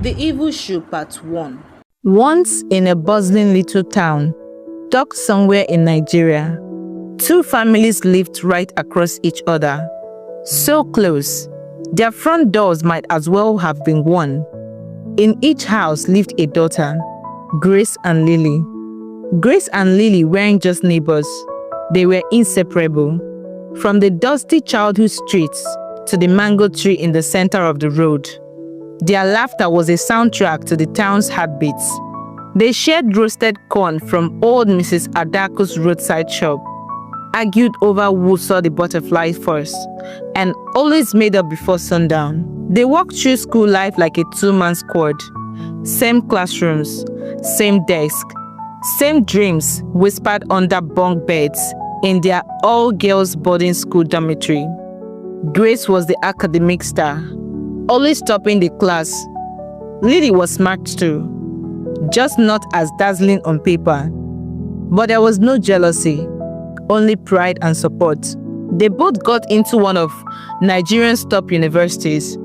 The Evil Shoe Part 1. Once in a bustling little town, tucked somewhere in Nigeria, two families lived right across each other. So close, their front doors might as well have been one. In each house lived a daughter, Grace and Lily. Grace and Lily weren't just neighbors, they were inseparable. From the dusty childhood streets to the mango tree in the center of the road, their laughter was a soundtrack to the town's heartbeats. They shared roasted corn from old Mrs. Adako's roadside shop, argued over who saw the butterfly first, and always made up before sundown. They walked through school life like a two-man squad. Same classrooms, same desk, same dreams whispered under bunk beds in their all-girls boarding school dormitory. Grace was the academic star, always topping the class. Lily was smart too, just not as dazzling on paper. But there was no jealousy, only pride and support. They both got into one of Nigeria's top universities,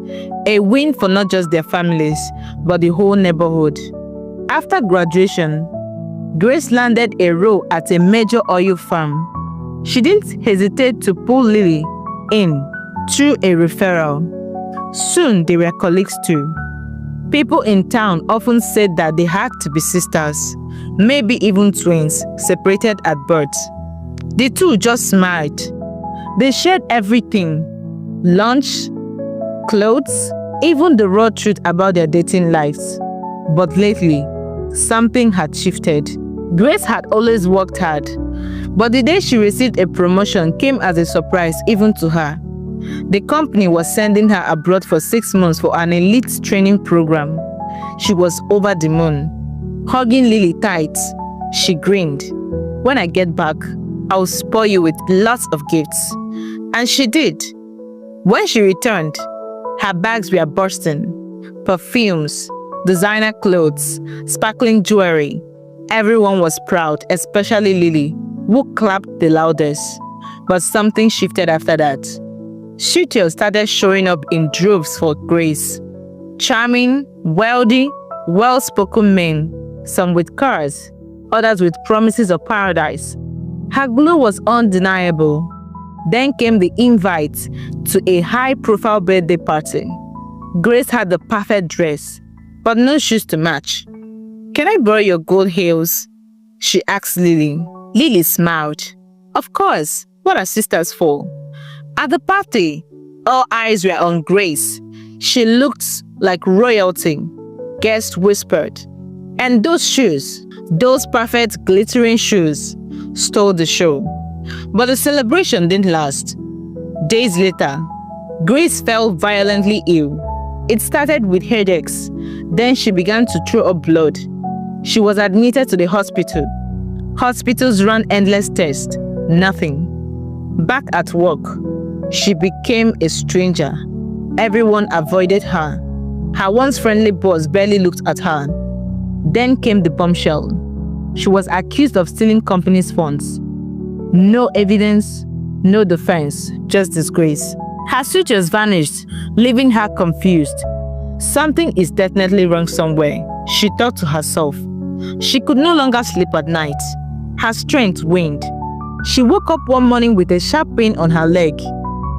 a win for not just their families, but the whole neighborhood. After graduation, Grace landed a role at a major oil firm. She didn't hesitate to pull Lily in through a referral. Soon they were colleagues too. People in town often said that they had to be sisters, maybe even twins, separated at birth. The two just smiled. They shared everything: lunch, clothes, even the raw truth about their dating lives. But lately, something had shifted. Grace had always worked hard, but the day she received a promotion came as a surprise even to her. The company was sending her abroad for 6 months for an elite training program. She was over the moon. Hugging Lily tight, she grinned. "When I get back, I'll spoil you with lots of gifts." And she did. When she returned, her bags were bursting. Perfumes, designer clothes, sparkling jewelry. Everyone was proud, especially Lily, who clapped the loudest. But something shifted after that. Suitors started showing up in droves for Grace. Charming, wealthy, well-spoken men, some with cars, others with promises of paradise. Her glow was undeniable. Then came the invite to a high-profile birthday party. Grace had the perfect dress, but no shoes to match. "Can I borrow your gold heels?" she asked Lily. Lily smiled. Of course, what are sisters for? At the party, all eyes were on Grace. She looked like royalty, guests whispered. And those shoes, those perfect glittering shoes, stole the show. But the celebration didn't last. Days later, Grace fell violently ill. It started with headaches. Then she began to throw up blood. She was admitted to the hospital. Hospitals ran endless tests. Nothing. Back at work, she became a stranger. Everyone avoided her. Her once friendly boss barely looked at her. Then came the bombshell. She was accused of stealing company's funds. No evidence, no defense, just disgrace. Her suitors vanished, leaving her confused. Something is definitely wrong somewhere, she thought to herself. She could no longer sleep at night. Her strength waned. She woke up one morning with a sharp pain on her leg.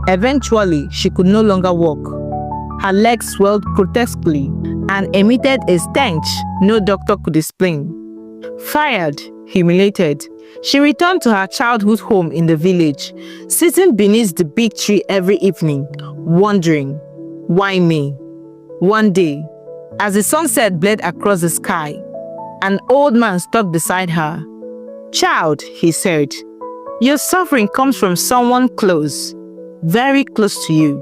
Eventually, she could no longer walk. Her legs swelled grotesquely and emitted a stench no doctor could explain. Fired, humiliated, she returned to her childhood home in the village, sitting beneath the big tree every evening, wondering, why me? One day, as the sunset bled across the sky, an old man stopped beside her. "Child," he said, "your suffering comes from someone close, very close to you."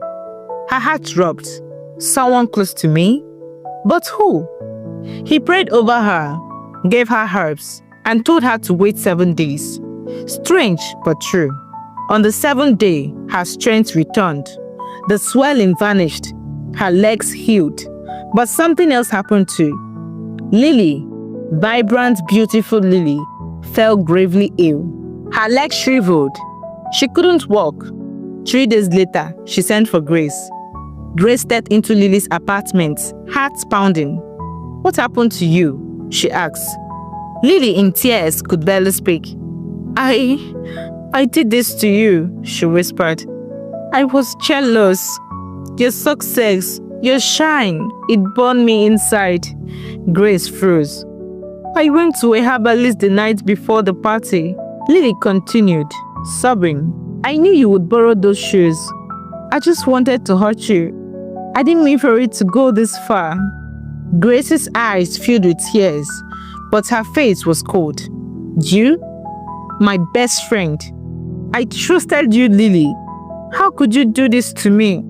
Her heart dropped. Someone close to me? But who? He prayed over her, gave her herbs, and told her to wait 7 days. Strange, but true. On the 7th day, her strength returned. The swelling vanished. Her legs healed. But something else happened too. Lily, vibrant, beautiful Lily, fell gravely ill. Her legs shriveled. She couldn't walk. 3 days later, she sent for Grace. Grace stepped into Lily's apartment, heart pounding. "What happened to you?" she asked. Lily, in tears, could barely speak. I did this to you," she whispered. "I was jealous. Your success, your shine, it burned me inside." Grace froze. "I went to a herbalist the night before the party," Lily continued, sobbing. "I knew you would borrow those shoes. I just wanted to hurt you. I didn't mean for it to go this far." Grace's eyes filled with tears, but her face was cold. "You? My best friend. I trusted you, Lily. How could you do this to me?"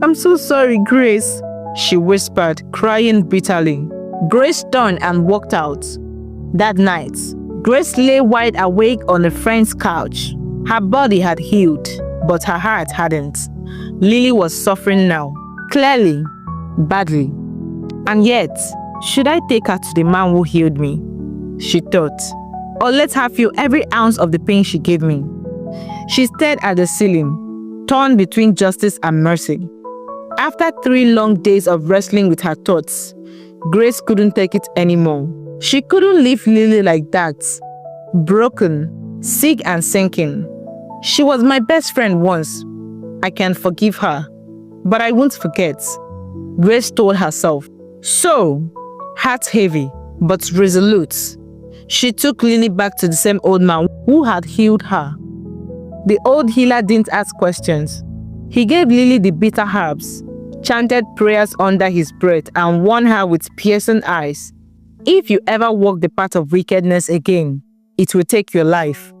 "I'm so sorry, Grace," she whispered, crying bitterly. Grace turned and walked out. That night, Grace lay wide awake on a friend's couch. Her body had healed, but her heart hadn't. Lily was suffering now, clearly, badly. And yet, should I take her to the man who healed me? She thought. Or let her feel every ounce of the pain she gave me. She stared at the ceiling, torn between justice and mercy. After 3 long days of wrestling with her thoughts, Grace couldn't take it anymore. She couldn't leave Lily like that, broken, sick and sinking. She was my best friend once. I can forgive her, but I won't forget, Grace told herself. So, heart heavy, but resolute, she took Lily back to the same old man who had healed her. The old healer didn't ask questions. He gave Lily the bitter herbs, chanted prayers under his breath, and warned her with piercing eyes. "If you ever walk the path of wickedness again, it will take your life."